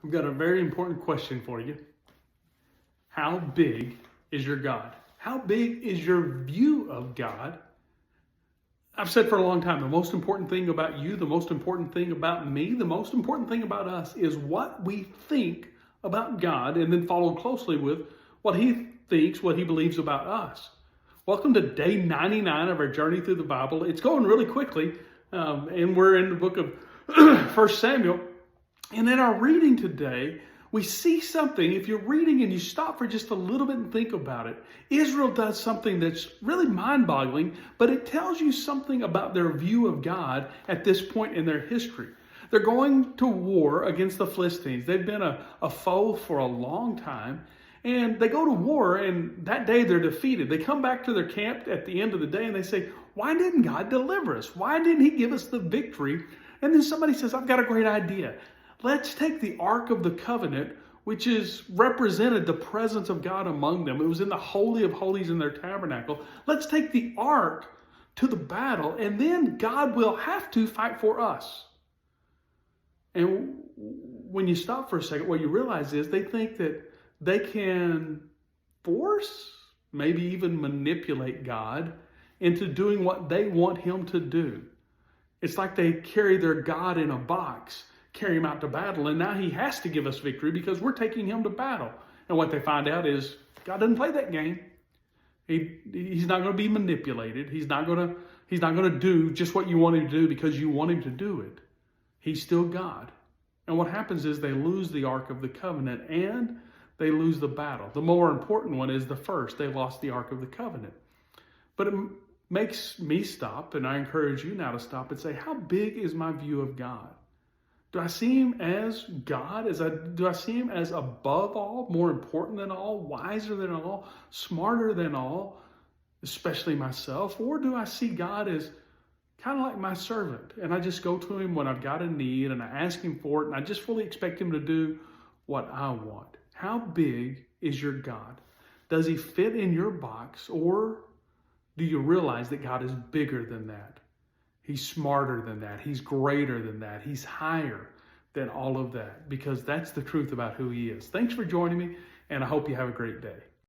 I've got a very important question for you. How big is your God? How big is your view of God? I've said for a long time, the most important thing about you, the most important thing about me, the most important thing about us is what we think about God, and then followed closely with what He thinks, what He believes about us. Welcome to day 99 of our journey through the Bible. It's going really quickly, and we're in the book of 1 Samuel. And in our reading today, we see something. If you're reading and you stop for just a little bit and think about it, Israel does something that's really mind-boggling, but it tells you something about their view of God at this point in their history. They're going to war against the Philistines. They've been a foe for a long time, and they go to war, and that day they're defeated. They come back to their camp at the end of the day, and they say, why didn't God deliver us? Why didn't He give us the victory? And then somebody says, I've got a great idea. Let's take the Ark of the Covenant, which is represented the presence of God among them. It was in the Holy of Holies in their tabernacle. Let's take the Ark to the battle, and then God will have to fight for us. And when you stop for a second, what you realize is they think that they can force, maybe even manipulate God into doing what they want Him to do. It's like they carry their God in a box, carry Him out to battle, and now He has to give us victory because we're taking Him to battle. And what they find out is God doesn't play that game. He's not going to be manipulated. He's not going to do just what you want Him to do because you want Him to do it. He's still God. And what happens is they lose the Ark of the Covenant and they lose the battle. The more important one is the first. They lost the Ark of the Covenant. But it makes me stop, and I encourage you now to stop and say, how big is my view of God? Do I see Him as God? Do I see Him as above all, more important than all, wiser than all, smarter than all, especially myself? Or do I see God as kind of like my servant, and I just go to Him when I've got a need, and I ask Him for it, and I just fully expect Him to do what I want? How big is your God? Does He fit in your box, or do you realize that God is bigger than that? He's smarter than that. He's greater than that. He's higher than all of that, because that's the truth about who He is. Thanks for joining me, and I hope you have a great day.